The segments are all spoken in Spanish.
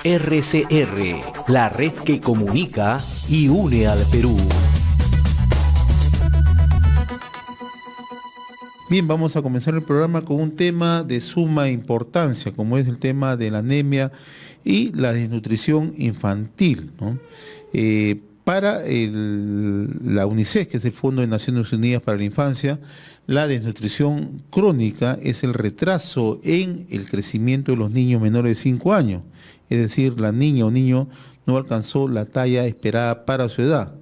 RCR, la red que comunica y une al Perú. Bien, vamos a comenzar el programa con un tema de suma importancia, como es el tema de la anemia y la desnutrición infantil, ¿no? Para la UNICEF, que es el Fondo de Naciones Unidas para la Infancia, la desnutrición crónica es el retraso en el crecimiento de los niños menores de 5 años. Es decir, la niña o niño no alcanzó la talla esperada para su edad.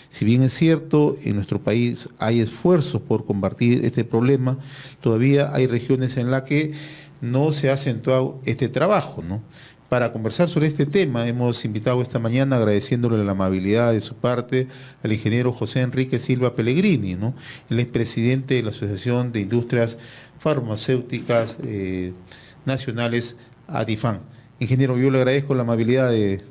Si bien es cierto, en nuestro país hay esfuerzos por combatir este problema, todavía hay regiones en las que no se ha acentuado este trabajo, ¿no? Para conversar sobre este tema hemos invitado esta mañana, agradeciéndole la amabilidad de su parte, al ingeniero José Enrique Silva Pellegrini, ¿no? Él es presidente de la Asociación de Industrias Farmacéuticas Nacionales, ADIFAN. Ingeniero, yo le agradezco la amabilidad de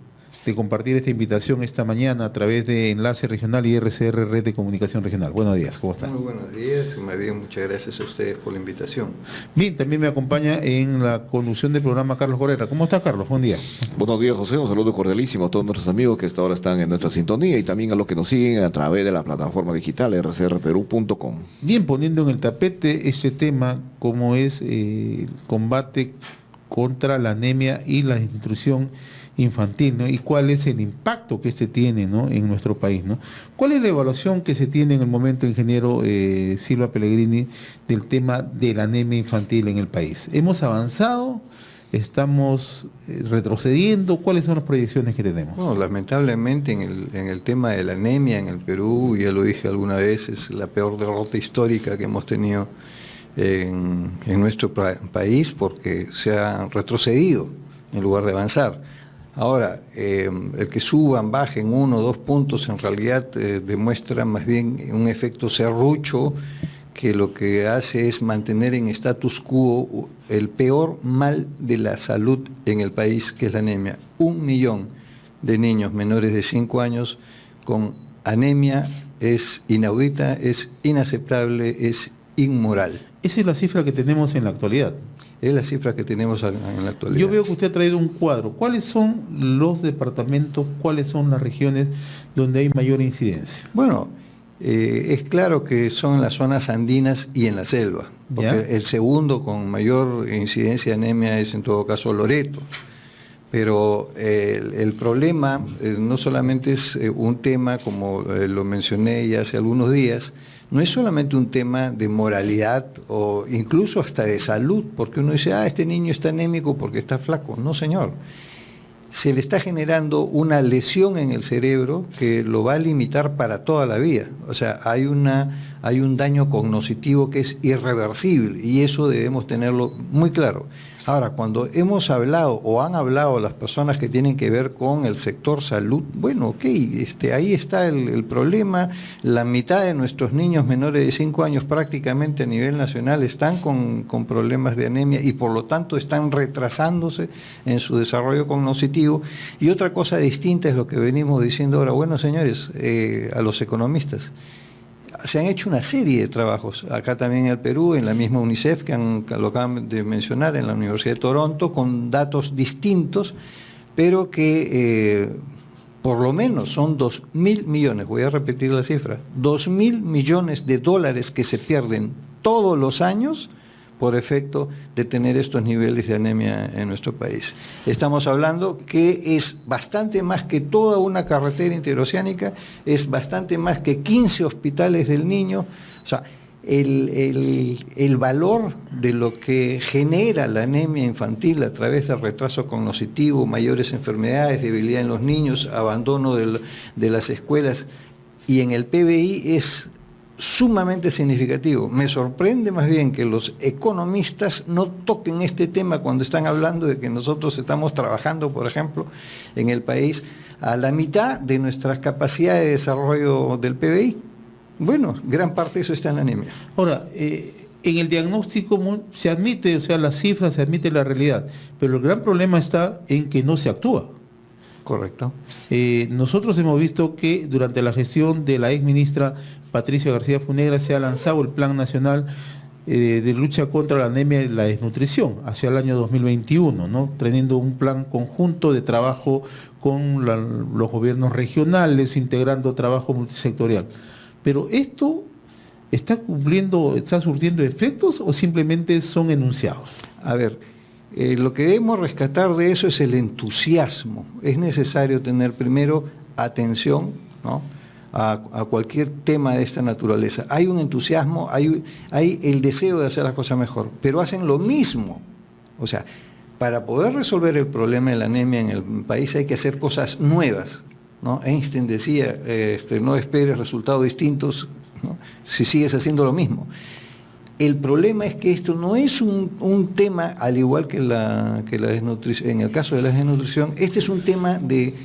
compartir esta invitación esta mañana a través de Enlace Regional y RCR, Red de Comunicación Regional. Buenos días, ¿cómo está? Muy buenos días, más bien muchas gracias a ustedes por la invitación. Bien, también me acompaña en la conducción del programa Carlos Correa. ¿Cómo está, Carlos? Buen día. Buenos días, José, un saludo cordialísimo a todos nuestros amigos que hasta ahora están en nuestra sintonía y también a los que nos siguen a través de la plataforma digital rcrperú.com. Bien, poniendo en el tapete este tema como es el combate contra la anemia y la desnutrición infantil, ¿no? Y cuál es el impacto que este tiene, ¿no?, en nuestro país, ¿no? ¿Cuál es la evaluación que se tiene en el momento, ingeniero Silva Pellegrini, del tema de la anemia infantil en el país? ¿Hemos avanzado? ¿Estamos retrocediendo? ¿Cuáles son las proyecciones que tenemos? Bueno, lamentablemente en el tema de la anemia en el Perú, ya lo dije alguna vez, es la peor derrota histórica que hemos tenido en nuestro país, porque se ha retrocedido en lugar de avanzar. Ahora, el que suban, bajen 1 o 2 puntos, en realidad demuestra más bien un efecto serrucho que lo que hace es mantener en status quo el peor mal de la salud en el país, que es la anemia. 1 millón de niños menores de 5 años con anemia es inaudita, es inaceptable, es inmoral. Esa es la cifra que tenemos en la actualidad. Es la cifra que tenemos en la actualidad. Yo veo que usted ha traído un cuadro. ¿Cuáles son los departamentos, cuáles son las regiones donde hay mayor incidencia? Bueno, es claro que son las zonas andinas y en la selva, porque ¿ya? El segundo con mayor incidencia de anemia es en todo caso Loreto. Pero el problema no solamente es un tema, como lo mencioné ya hace algunos días, no es solamente un tema de moralidad o incluso hasta de salud, porque uno dice, este niño está anémico porque está flaco. No, señor. Se le está generando una lesión en el cerebro que lo va a limitar para toda la vida. O sea, hay un daño cognitivo que es irreversible y eso debemos tenerlo muy claro. Ahora, cuando hemos hablado o han hablado las personas que tienen que ver con el sector salud, bueno, ok, ahí está el problema. La mitad de nuestros niños menores de 5 años prácticamente a nivel nacional están con problemas de anemia y por lo tanto están retrasándose en su desarrollo cognitivo. Y otra cosa distinta es lo que venimos diciendo ahora. Bueno, señores, a los economistas, se han hecho una serie de trabajos, acá también en el Perú, en la misma UNICEF, que lo acaban de mencionar, en la Universidad de Toronto, con datos distintos, pero que por lo menos son 2.000 millones, voy a repetir la cifra, 2.000 millones de dólares que se pierden todos los años por efecto de tener estos niveles de anemia en nuestro país. Estamos hablando que es bastante más que toda una carretera interoceánica, es bastante más que 15 hospitales del niño. O sea, el valor de lo que genera la anemia infantil a través del retraso cognitivo, mayores enfermedades, debilidad en los niños, abandono de las escuelas y en el PBI es sumamente significativo. Me sorprende más bien que los economistas no toquen este tema cuando están hablando de que nosotros estamos trabajando, por ejemplo, en el país a la mitad de nuestras capacidades de desarrollo del PBI. Bueno, gran parte de eso está en la anemia. Ahora, en el diagnóstico se admite, o sea, las cifras, se admite la realidad, pero el gran problema está en que no se actúa. Correcto. Nosotros hemos visto que durante la gestión de la exministra Patricia García Funegra se ha lanzado el Plan Nacional de lucha contra la anemia y la desnutrición hacia el año 2021, ¿no? Teniendo un plan conjunto de trabajo con los gobiernos regionales, integrando trabajo multisectorial. Pero esto está surtiendo efectos o simplemente son enunciados. A ver, lo que debemos rescatar de eso es el entusiasmo. Es necesario tener primero atención, ¿no?, a cualquier tema de esta naturaleza. Hay un entusiasmo, hay el deseo de hacer las cosas mejor, pero hacen lo mismo. O sea, para poder resolver el problema de la anemia en el país hay que hacer cosas nuevas, ¿no? Einstein decía, no esperes resultados distintos, ¿no?, si sigues haciendo lo mismo. El problema es que esto no es un tema, al igual que la desnutrición, en el caso de la desnutrición, este es un tema de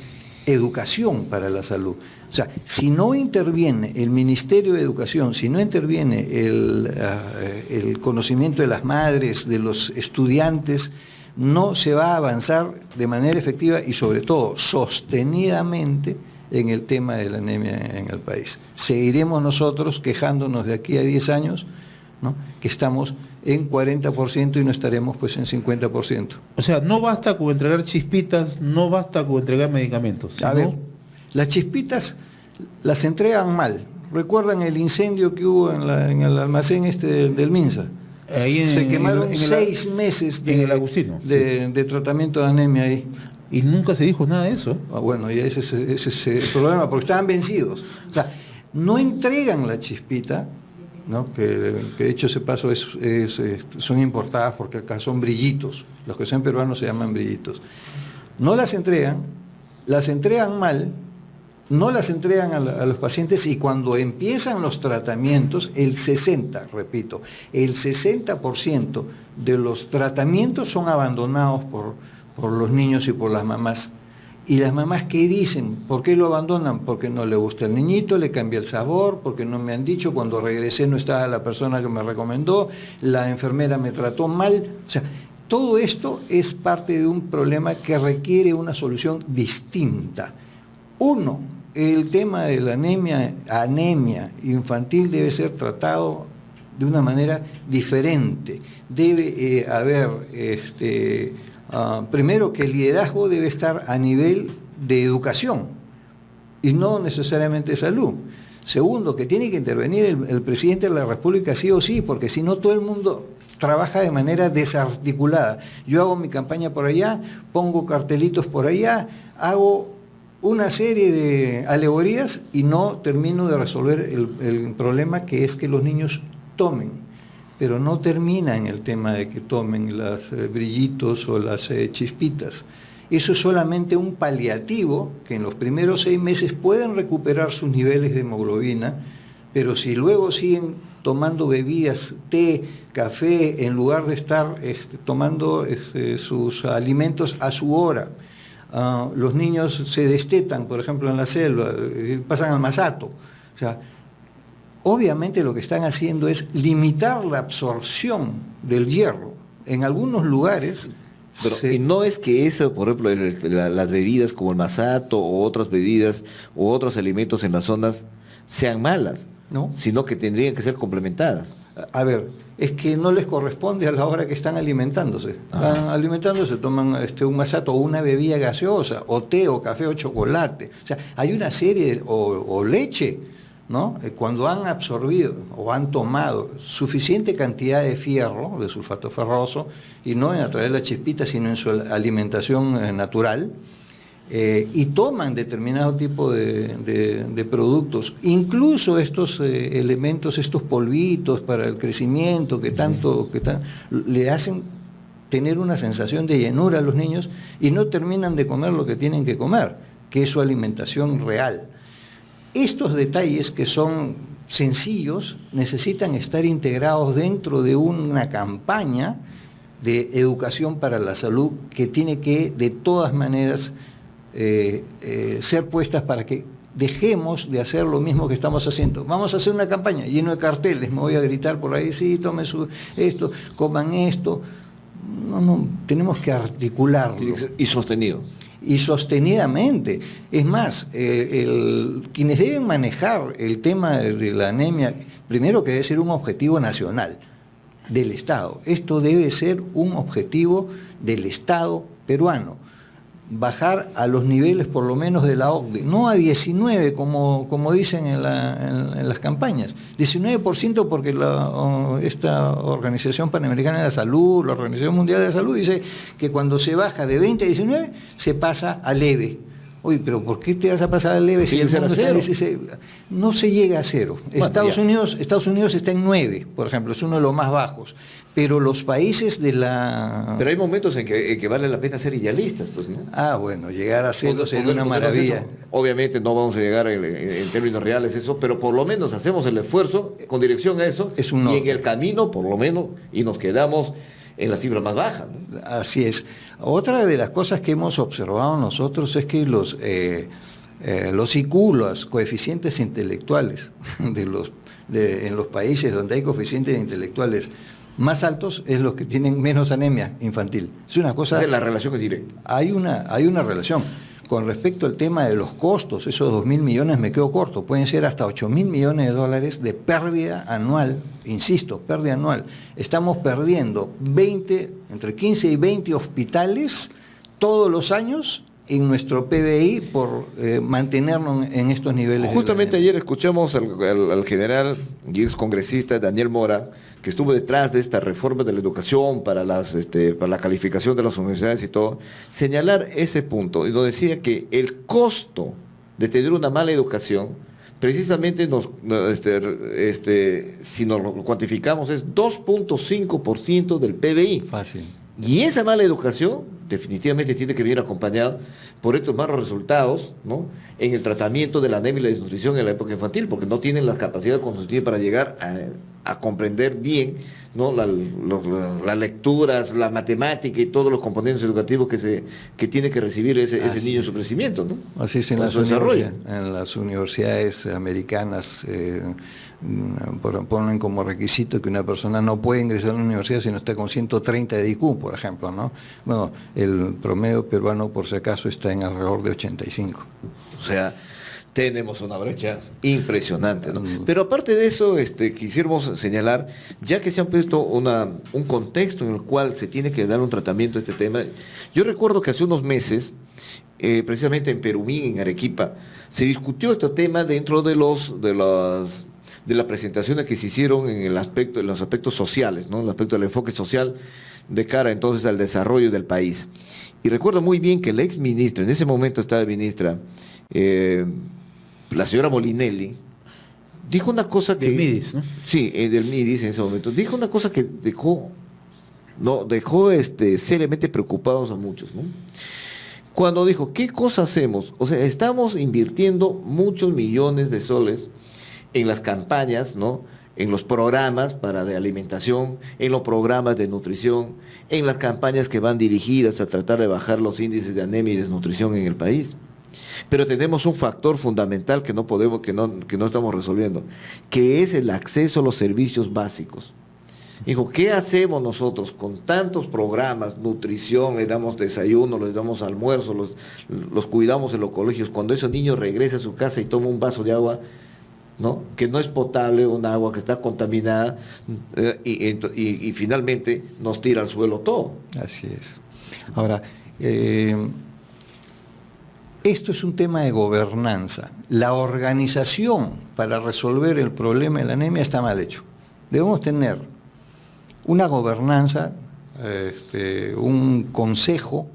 educación para la salud. O sea, si no interviene el Ministerio de Educación, si no interviene el conocimiento de las madres, de los estudiantes, no se va a avanzar de manera efectiva y sobre todo sostenidamente en el tema de la anemia en el país. Seguiremos nosotros quejándonos de aquí a 10 años, ¿no?, que estamos en 40% y no estaremos pues en 50%. O sea, no basta con entregar chispitas, no basta con entregar medicamentos. A ver, las chispitas las entregan mal. ¿Recuerdan el incendio que hubo en el almacén del Minsa? Se quemaron 6 meses en el Agustino, de tratamiento de anemia ahí. Y nunca se dijo nada de eso. Bueno, y ese es el problema, porque estaban vencidos. O sea, no entregan la chispita, ¿no?, que de hecho ese paso son importadas porque acá son brillitos. Los que son peruanos se llaman brillitos. No las entregan mal, no las entregan a los pacientes, y cuando empiezan los tratamientos, el 60% de los tratamientos son abandonados por los niños y por las mamás. Y las mamás, ¿qué dicen? ¿Por qué lo abandonan? Porque no le gusta el niñito, le cambia el sabor, porque no me han dicho, cuando regresé no estaba la persona que me recomendó, la enfermera me trató mal. O sea, todo esto es parte de un problema que requiere una solución distinta. Uno, el tema de la anemia infantil debe ser tratado de una manera diferente. Debe haber, primero, que el liderazgo debe estar a nivel de educación y no necesariamente de salud. Segundo, que tiene que intervenir el presidente de la República sí o sí, porque si no todo el mundo trabaja de manera desarticulada. Yo hago mi campaña por allá, pongo cartelitos por allá, hago una serie de alegorías y no termino de resolver el problema, que es que los niños tomen, pero no termina en el tema de que tomen los brillitos o las chispitas. Eso es solamente un paliativo, que en los primeros 6 meses pueden recuperar sus niveles de hemoglobina, pero si luego siguen tomando bebidas, té, café, en lugar de estar tomando sus alimentos a su hora, los niños se destetan, por ejemplo, en la selva, pasan al masato. O sea, obviamente lo que están haciendo es limitar la absorción del hierro. En algunos lugares... Pero, y no es que eso, por ejemplo, las bebidas como el masato o otras bebidas o otros alimentos en las zonas sean malas, ¿no?, sino que tendrían que ser complementadas. A ver, es que no les corresponde a la hora que están alimentándose. Están alimentándose, toman un masato o una bebida gaseosa, o té, o café, o chocolate. O sea, hay una serie, o leche, ¿no? Cuando han absorbido o han tomado suficiente cantidad de fierro, de sulfato ferroso, y no a través de la chispita, sino en su alimentación natural, y toman determinado tipo de productos, incluso estos elementos, estos polvitos para el crecimiento que tanto le hacen tener una sensación de llenura a los niños, y no terminan de comer lo que tienen que comer, que es su alimentación real. Estos detalles, que son sencillos, necesitan estar integrados dentro de una campaña de educación para la salud que tiene que, de todas maneras, ser puestas para que dejemos de hacer lo mismo que estamos haciendo. Vamos a hacer una campaña lleno de carteles, me voy a gritar por ahí, sí, tomen esto, coman esto. No, tenemos que articularlo. Y sostenido. Y sostenidamente. Es más, quienes deben manejar el tema de la anemia, primero que debe ser un objetivo nacional. del Estado. Esto debe ser un objetivo del Estado peruano. Bajar a los niveles por lo menos de la OCDE, no a 19 como dicen en las campañas, 19% porque esta Organización Panamericana de la Salud, la Organización Mundial de la Salud dice que cuando se baja de 20 a 19 se pasa a leve. Oye, pero ¿por qué te vas a pasar a leve si el mundo está en 16? No se llega a cero. Bueno, Estados Unidos está en 9, por ejemplo, es uno de los más bajos. Pero los países de la... Pero hay momentos en que vale la pena ser idealistas, pues, ¿no? Ah, bueno, llegar a cero sería una maravilla. Obviamente no vamos a llegar en términos reales eso, pero por lo menos hacemos el esfuerzo con dirección a eso, y en el camino, por lo menos, y nos quedamos en la cifra más baja, ¿no? Así es. Otra de las cosas que hemos observado nosotros es que los IQ, los coeficientes intelectuales en los países donde hay coeficientes intelectuales más altos es los que tienen menos anemia infantil. Es una cosa... La relación es directa. Hay una relación. Con respecto al tema de los costos, esos 2.000 millones me quedo corto, pueden ser hasta 8.000 millones de dólares de pérdida anual, insisto, pérdida anual. Estamos perdiendo entre 15 y 20 hospitales todos los años en nuestro PBI por mantenernos en estos niveles. Justamente ayer escuchamos al general y ex congresista Daniel Mora, que estuvo detrás de esta reforma de la educación para la calificación de las universidades y todo, señalar ese punto, y nos decía que el costo de tener una mala educación, precisamente si nos lo cuantificamos, es 2.5% del PBI. Fácil. Y esa mala educación definitivamente tiene que venir acompañada por estos malos resultados, ¿no?, en el tratamiento de la anemia y la desnutrición en la época infantil, porque no tienen las capacidades cognitivas para llegar a comprender bien, ¿no?, las lecturas, la matemática y todos los componentes educativos que tiene que recibir ese niño en su crecimiento, ¿no? Así es, en las universidades americanas ponen como requisito que una persona no puede ingresar a una universidad si no está con 130 de IQ, por ejemplo, ¿no? Bueno, el promedio peruano, por si acaso, está en alrededor de 85. O sea, tenemos una brecha impresionante, ¿no? Pero aparte de eso, quisiéramos señalar, ya que se han puesto un contexto en el cual se tiene que dar un tratamiento a este tema. Yo recuerdo que hace unos meses, precisamente en Perumín, en Arequipa, se discutió este tema dentro de las presentaciones que se hicieron en los aspectos sociales, ¿no?, el aspecto del enfoque social de cara entonces al desarrollo del país. Y recuerdo muy bien que la ex ministra, en ese momento estaba ministra, la señora Molinelli, dijo una cosa que... Del MIDIS, ¿no? Sí, del MIDIS en ese momento. Dijo una cosa que dejó seriamente preocupados a muchos, ¿no? Cuando dijo, ¿qué cosa hacemos? O sea, estamos invirtiendo muchos millones de soles en las campañas, ¿no?, en los programas de alimentación, en los programas de nutrición, en las campañas que van dirigidas a tratar de bajar los índices de anemia y desnutrición en el país. Pero tenemos un factor fundamental que no estamos resolviendo, que es el acceso a los servicios básicos. Dijo, ¿qué hacemos nosotros con tantos programas, nutrición, le damos desayuno, les damos almuerzo, los cuidamos en los colegios, cuando ese niño regresa a su casa y toma un vaso de agua, ¿no?, que no es potable, un agua que está contaminada, y finalmente nos tira al suelo todo? Así es. Ahora, esto es un tema de gobernanza. La organización para resolver el problema de la anemia está mal hecho. Debemos tener una gobernanza, un consejo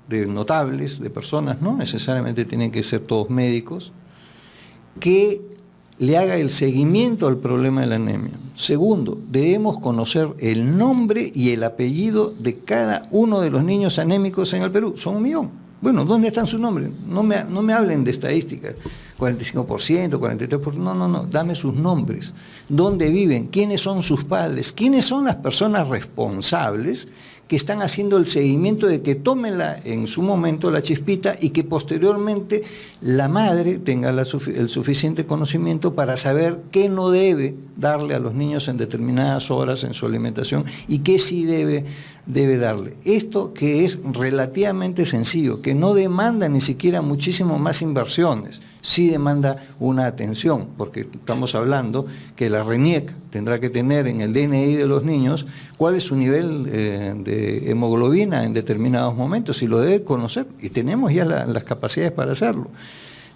de notables, de personas, no necesariamente tienen que ser todos médicos, que le haga el seguimiento al problema de la anemia. Segundo, debemos conocer el nombre y el apellido de cada uno de los niños anémicos en el Perú. Son 1 millón. Bueno, ¿dónde están sus nombres? No me hablen de estadísticas. 45%, 43%, no, dame sus nombres. ¿Dónde viven? ¿Quiénes son sus padres? ¿Quiénes son las personas responsables que están haciendo el seguimiento de que tomen en su momento la chispita y que posteriormente la madre tenga el suficiente conocimiento para saber qué no debe darle a los niños en determinadas horas en su alimentación y qué sí debe darle? Esto que es relativamente sencillo, que no demanda ni siquiera muchísimo más inversiones. sí demanda una atención, porque estamos hablando que la RENIEC tendrá que tener en el DNI de los niños cuál es su nivel de hemoglobina en determinados momentos, y lo debe conocer, y tenemos ya las capacidades para hacerlo.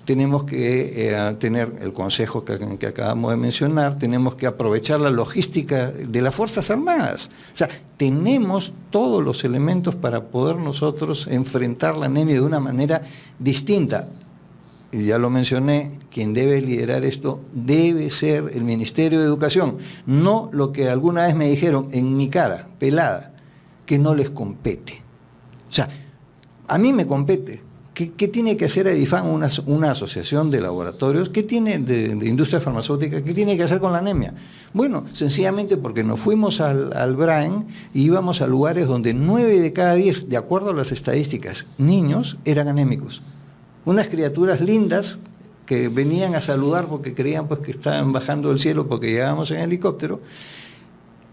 Tenemos que tener el consejo que acabamos de mencionar, tenemos que aprovechar la logística de las Fuerzas Armadas. O sea, tenemos todos los elementos para poder nosotros enfrentar la anemia de una manera distinta. Y ya lo mencioné, quien debe liderar esto debe ser el Ministerio de Educación, no lo que alguna vez me dijeron en mi cara, pelada, que no les compete. O sea, a mí me compete. ¿Qué tiene que hacer Edifam, una asociación de laboratorios? ¿Qué tiene de industria farmacéutica? ¿Qué tiene que hacer con la anemia? Bueno, sencillamente porque nos fuimos al BRAEN y íbamos a lugares donde 9 de cada 10, de acuerdo a las estadísticas, niños eran anémicos. Unas criaturas lindas que venían a saludar porque creían pues, que estaban bajando del cielo porque llegábamos en helicóptero,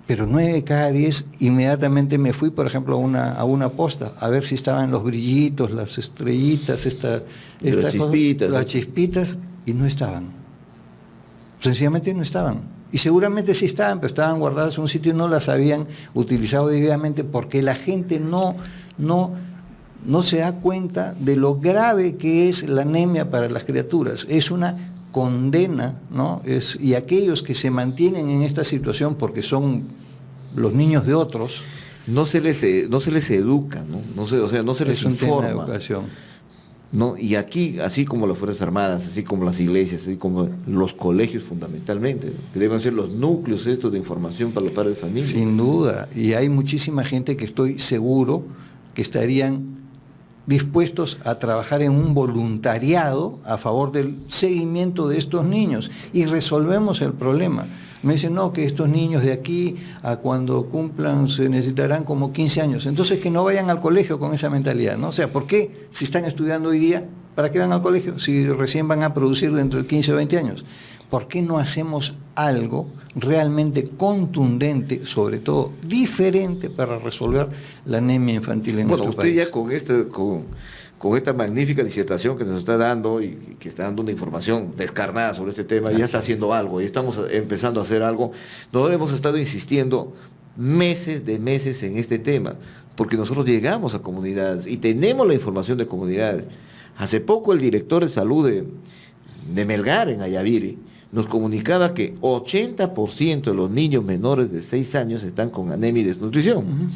pero 9 de cada 10 inmediatamente me fui, por ejemplo, a una posta, a ver si estaban los brillitos, las estrellitas, las chispitas, y no estaban. Sencillamente no estaban. Y seguramente sí estaban, pero estaban guardadas en un sitio y no las habían utilizado debidamente porque la gente no se da cuenta de lo grave que es la anemia para las criaturas. Es una condena, ¿no? Y aquellos que se mantienen en esta situación porque son los niños de otros, no se les educa, ¿no? No se les informa. Tema de educación. ¿No? Y aquí, así como las Fuerzas Armadas, así como las iglesias, así como los colegios fundamentalmente, que deben ser los núcleos estos de información para los padres de familia. Sin duda, y hay muchísima gente que estoy seguro que estarían dispuestos a trabajar en un voluntariado a favor del seguimiento de estos niños y resolvemos el problema. Me dicen, no, que estos niños de aquí a cuando cumplan se necesitarán como 15 años. Entonces que no vayan al colegio con esa mentalidad, ¿no? O sea, ¿por qué si están estudiando hoy día, para qué van al colegio si recién van a producir dentro de 15 o 20 años? ¿Por qué no hacemos algo realmente contundente, sobre todo diferente, para resolver la anemia infantil en nuestro país? Bueno, usted ya con esta magnífica disertación que nos está dando y que está dando una información descarnada sobre este tema, ya está haciendo algo, y estamos empezando a hacer algo. Nosotros hemos estado insistiendo meses en este tema, porque nosotros llegamos a comunidades y tenemos la información de comunidades. Hace poco el director de salud de Melgar, en Ayaviri, nos comunicaba que 80% de los niños menores de 6 años están con anemia y desnutrición.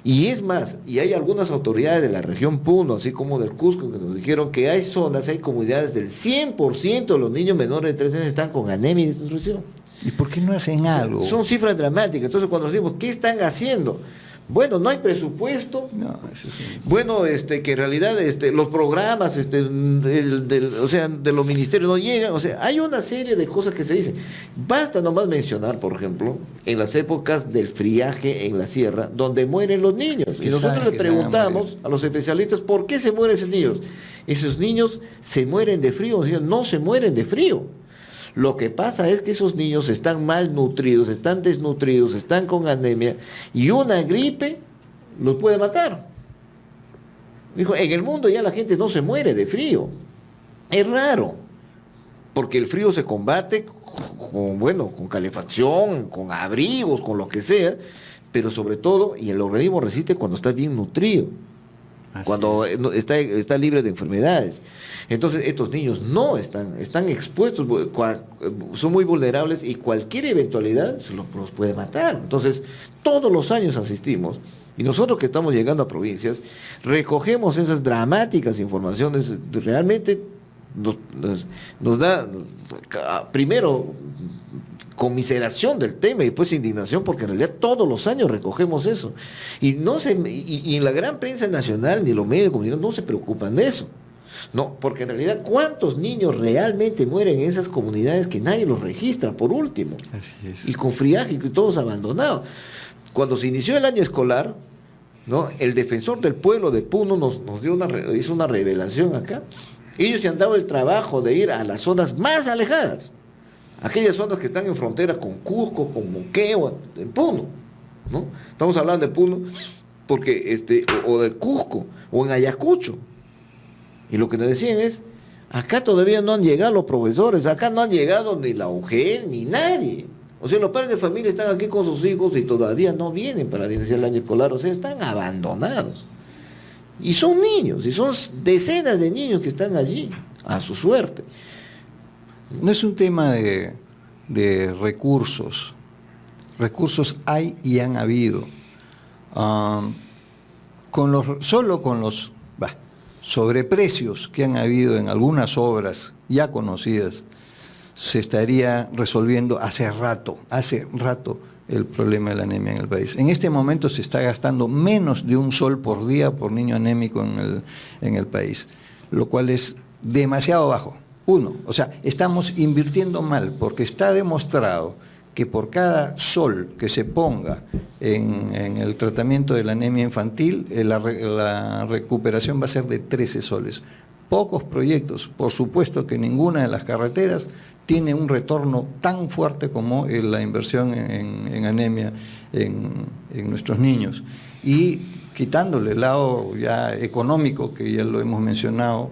Y es más, y hay algunas autoridades de la región Puno, así como del Cusco, que nos dijeron que hay zonas, hay comunidades del 100% de los niños menores de 3 años están con anemia y desnutrición. ¿Y por qué no hacen algo? Son cifras dramáticas. Entonces cuando decimos, ¿qué están haciendo? Bueno, no hay presupuesto. No, eso sí. Bueno, que en realidad los programas de los ministerios no llegan. O sea, hay una serie de cosas que se dicen. Basta nomás mencionar, por ejemplo, en las épocas del friaje en la sierra, donde mueren los niños. Y nosotros le preguntamos a los especialistas, ¿por qué se mueren esos niños? Esos niños se mueren de frío. O sea, no se mueren de frío. Lo que pasa es que esos niños están malnutridos, están desnutridos, están con anemia y una gripe los puede matar. Dijo, en el mundo ya la gente no se muere de frío. Es raro, porque el frío se combate con calefacción, con abrigos, con lo que sea, pero sobre todo, y el organismo resiste cuando está bien nutrido. Cuando está libre de enfermedades. Entonces estos niños no están expuestos, son muy vulnerables y cualquier eventualidad los puede matar. Entonces todos los años asistimos, y nosotros que estamos llegando a provincias, recogemos esas dramáticas informaciones. Realmente nos da primero conmiseración del tema y después indignación, porque en realidad todos los años recogemos eso. Y en la gran prensa nacional ni los medios de comunicación no se preocupan de eso. No, porque en realidad, ¿cuántos niños realmente mueren en esas comunidades que nadie los registra, por último? Así es. Y con friaje y todos abandonados. Cuando se inició el año escolar, ¿no?, el defensor del pueblo de Puno hizo una revelación acá. Ellos se han dado el trabajo de ir a las zonas más alejadas, aquellas zonas que están en frontera con Cusco, con Moquegua, en Puno, ¿no? Estamos hablando de Puno porque o del Cusco o en Ayacucho. Y lo que nos decían es, Acá todavía no han llegado los profesores, acá no han llegado ni la UGEL ni nadie. O sea, los padres de familia están aquí con sus hijos y todavía no vienen para iniciar el año escolar, o sea, están abandonados. Y son niños, y son decenas de niños que están allí, a su suerte. No es un tema de recursos. Recursos hay y han habido. Solo con los sobreprecios que han habido en algunas obras ya conocidas, se estaría resolviendo hace rato el problema de la anemia en el país. En este momento se está gastando menos de $1 por día por niño anémico en el país, lo cual es demasiado bajo. O sea, estamos invirtiendo mal, porque está demostrado que por cada sol que se ponga en el tratamiento de la anemia infantil, la recuperación va a ser de 13 soles. Pocos proyectos, por supuesto que ninguna de las carreteras tiene un retorno tan fuerte como la inversión en anemia en nuestros niños. Y quitándole el lado ya económico, que ya lo hemos mencionado,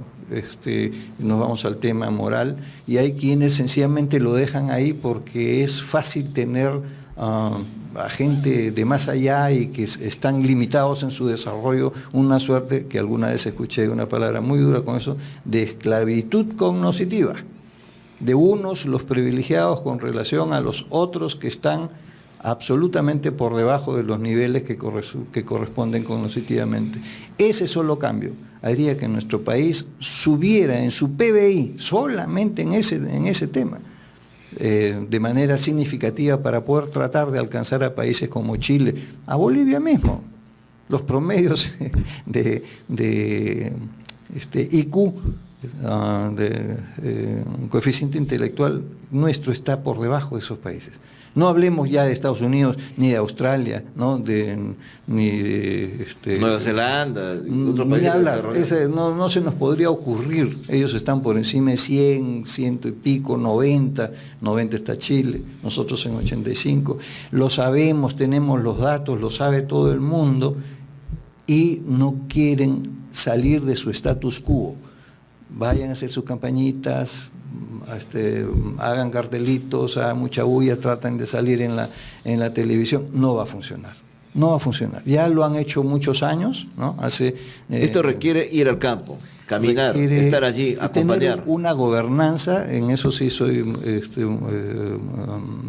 nos vamos al tema moral, y hay quienes sencillamente lo dejan ahí porque es fácil tener a gente de más allá y que están limitados en su desarrollo, una suerte que alguna vez escuché una palabra muy dura con eso, de esclavitud cognitiva, de unos los privilegiados con relación a los otros que están absolutamente por debajo de los niveles que corresponden cognitivamente. Ese solo cambio haría que nuestro país subiera en su PBI, solamente en ese tema, de manera significativa, para poder tratar de alcanzar a países como Chile, a Bolivia mismo. Los promedios de IQ, un coeficiente intelectual nuestro, está por debajo de esos países. No hablemos ya de Estados Unidos, ni de Australia, ¿no? Ni de Nueva Zelanda, otro país no se nos podría ocurrir. Ellos están por encima de 100, 100 y pico, 90 está Chile, nosotros en 85. Lo sabemos, tenemos los datos, lo sabe todo el mundo, y no quieren salir de su status quo. Vayan a hacer sus campañitas, hagan cartelitos, hagan mucha bulla, traten de salir en la televisión. No va a funcionar. Ya lo han hecho muchos años, ¿no? Esto requiere ir al campo, caminar, estar allí, acompañar. Tener una gobernanza, en eso sí soy,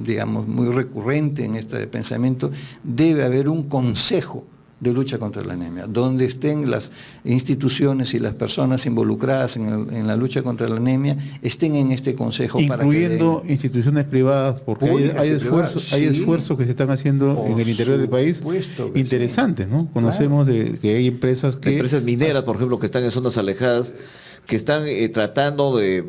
digamos, muy recurrente en este pensamiento. Debe haber un consejo de lucha contra la anemia, donde estén las instituciones y las personas involucradas en la lucha contra la anemia, estén en este consejo. Incluyendo instituciones privadas, porque hay esfuerzos que se están haciendo en el interior del país, interesantes, ¿no? Conocemos de que hay empresas mineras, por ejemplo, que están en zonas alejadas, que están tratando de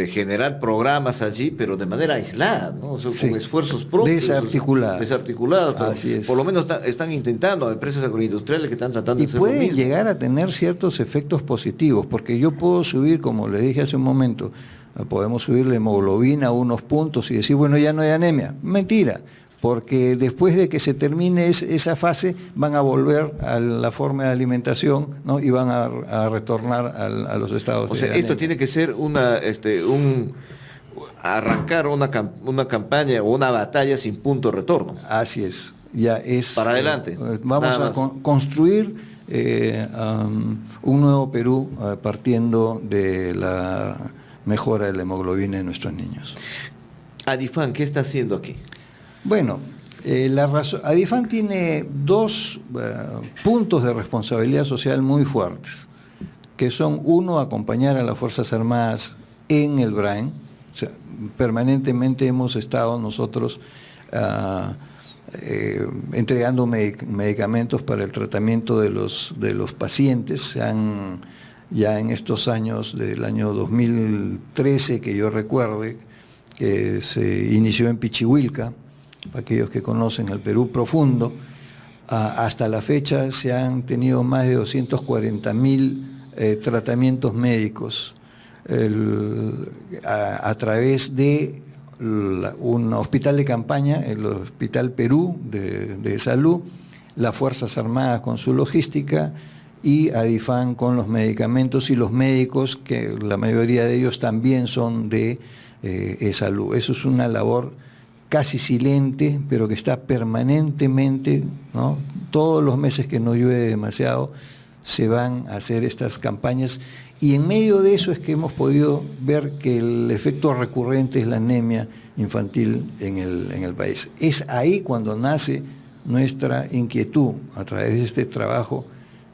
generar programas allí, pero de manera aislada, ¿no? O sea, con esfuerzos propios. Desarticulados. Así es. Por lo menos están intentando, empresas agroindustriales que están tratando de hacer pueden lo mismo. Llegar a tener ciertos efectos positivos, porque yo puedo subir, como le dije hace un momento, podemos subir la hemoglobina a unos puntos y decir, bueno, ya no hay anemia. Mentira. Porque después de que se termine esa fase, van a volver a la forma de alimentación, ¿no? Y van a retornar a los estados. O sea, esto tiene que ser arrancar una campaña o una batalla sin punto de retorno. Así es. Ya es. Para adelante. Vamos a construir un nuevo Perú partiendo de la mejora de la hemoglobina de nuestros niños. Adifan, ¿qué está haciendo aquí? Bueno, Adifan tiene dos puntos de responsabilidad social muy fuertes, que son, uno, acompañar a las Fuerzas Armadas en el Brain. O sea, permanentemente hemos estado nosotros entregando medicamentos para el tratamiento de los pacientes. Ya en estos años, del año 2013, que yo recuerde, que se inició en Pichihuilca, para aquellos que conocen el Perú profundo, hasta la fecha se han tenido más de 240.000 tratamientos médicos a través de un hospital de campaña, el Hospital Perú de Salud, las Fuerzas Armadas con su logística y Adifan con los medicamentos y los médicos, que la mayoría de ellos también son de salud. Eso es una labor casi silente, pero que está permanentemente, ¿no? Todos los meses que no llueve demasiado se van a hacer estas campañas, y en medio de eso es que hemos podido ver que el efecto recurrente es la anemia infantil en el país. Es ahí cuando nace nuestra inquietud, a través de este trabajo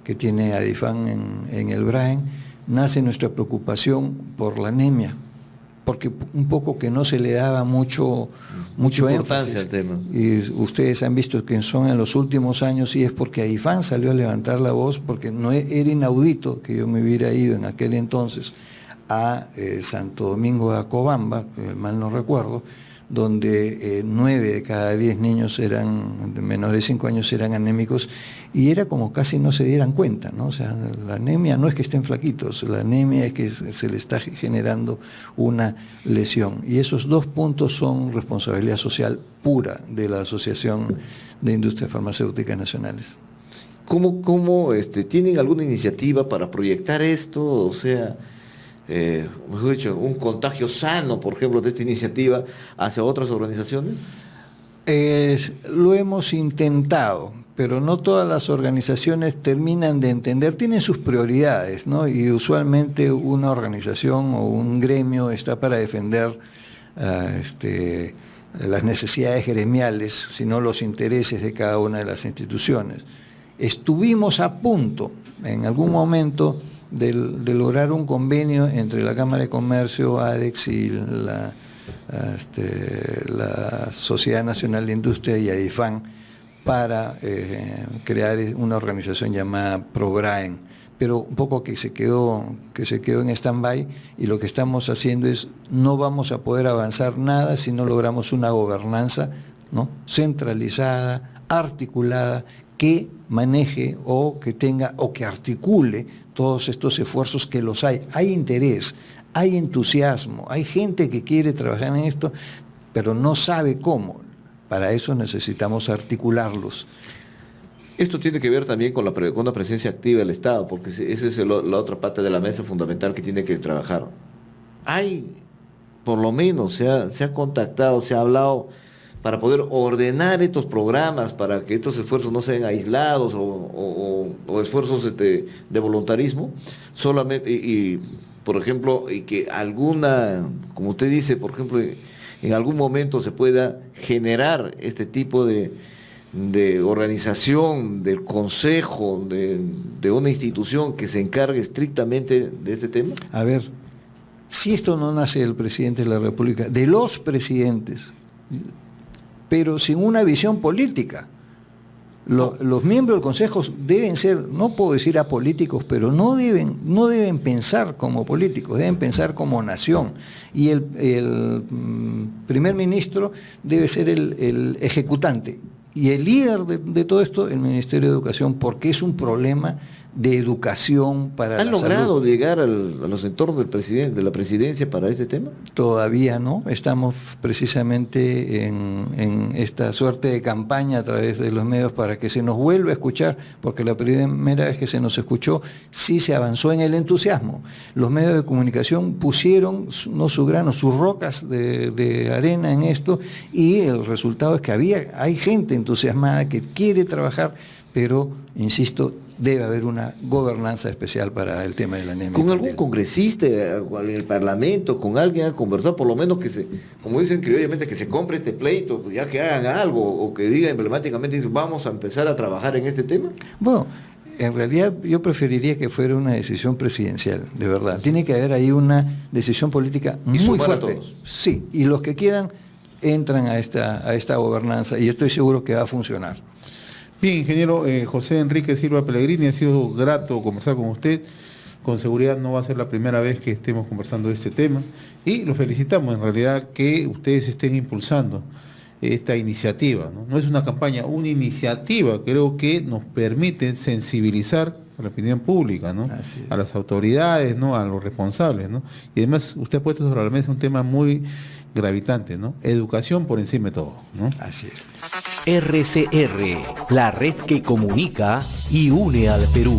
que tiene Adifan en el Brahen, nace nuestra preocupación por la anemia, porque un poco que no se le daba mucho énfasis al tema. Y ustedes han visto que son en los últimos años, y es porque Adifan salió a levantar la voz, porque no era inaudito que yo me hubiera ido en aquel entonces a Santo Domingo de Acobamba, que mal no recuerdo, donde 9 de cada 10 niños menores de 5 años eran anémicos, y era como casi no se dieran cuenta, ¿no? O sea, la anemia no es que estén flaquitos, la anemia es que se le está generando una lesión, y esos 2 puntos son responsabilidad social pura de la Asociación de Industrias Farmacéuticas Nacionales. ¿Cómo tienen alguna iniciativa para proyectar esto? O sea, mejor dicho, un contagio sano, por ejemplo, de esta iniciativa hacia otras organizaciones. Lo hemos intentado, pero no todas las organizaciones terminan de entender, tienen sus prioridades, ¿no? Y usualmente una organización o un gremio está para defender las necesidades gremiales, sino los intereses de cada una de las instituciones. Estuvimos a punto, en algún momento, de lograr un convenio entre la Cámara de Comercio, ADEX y la Sociedad Nacional de Industria y Adifan para crear una organización llamada ProBrahen, pero un poco que se quedó en stand-by, y lo que estamos haciendo es, no vamos a poder avanzar nada si no logramos una gobernanza, ¿no?, centralizada, articulada, que maneje o que tenga o que articule todos estos esfuerzos, que los hay. Hay interés, hay entusiasmo, hay gente que quiere trabajar en esto, pero no sabe cómo. Para eso necesitamos articularlos. Esto tiene que ver también con la presencia activa del Estado, porque esa es la otra parte de la mesa fundamental que tiene que trabajar. Hay, por lo menos, se ha contactado, se ha hablado para poder ordenar estos programas, para que estos esfuerzos no sean aislados o esfuerzos de voluntarismo, solamente, y por ejemplo, y que alguna, como usted dice, por ejemplo, en algún momento se pueda generar este tipo de organización, del consejo, de una institución que se encargue estrictamente de este tema. A ver, si esto no nace del presidente de la República, de los presidentes, pero sin una visión política. Los miembros del Consejo deben ser, no puedo decir apolíticos, pero no deben pensar como políticos, deben pensar como nación. Y el primer ministro debe ser el ejecutante. Y el líder de todo esto, el Ministerio de Educación, porque es un problema de educación para la salud. ¿Han logrado llegar a los entornos del presidente, de la presidencia, para este tema? Todavía no. Estamos precisamente en esta suerte de campaña a través de los medios para que se nos vuelva a escuchar, porque la primera vez que se nos escuchó sí se avanzó en el entusiasmo. Los medios de comunicación pusieron no su grano, sus rocas de arena en esto, y el resultado es que hay gente entusiasmada que quiere trabajar, pero, insisto, debe haber una gobernanza especial para el tema de la anemia. ¿Con algún congresista en el Parlamento, con alguien a conversar, por lo menos que como dicen criolmente, que se compre este pleito, ya que hagan algo, o que diga emblemáticamente, vamos a empezar a trabajar en este tema? Bueno, en realidad yo preferiría que fuera una decisión presidencial, de verdad. Tiene que haber ahí una decisión política muy fuerte. A todos. Sí, y los que quieran entran a esta gobernanza, y estoy seguro que va a funcionar. Bien, ingeniero José Enrique Silva Pellegrini, ha sido grato conversar con usted. Con seguridad no va a ser la primera vez que estemos conversando de este tema, y lo felicitamos en realidad que ustedes estén impulsando esta iniciativa, ¿no? No es una campaña, una iniciativa, creo que nos permite sensibilizar a la opinión pública, ¿no? A las autoridades, ¿no? A los responsables, ¿no? Y además usted ha puesto sobre la mesa un tema muy gravitante, ¿no? Educación por encima de todo, ¿no? Así es. RCR, la red que comunica y une al Perú.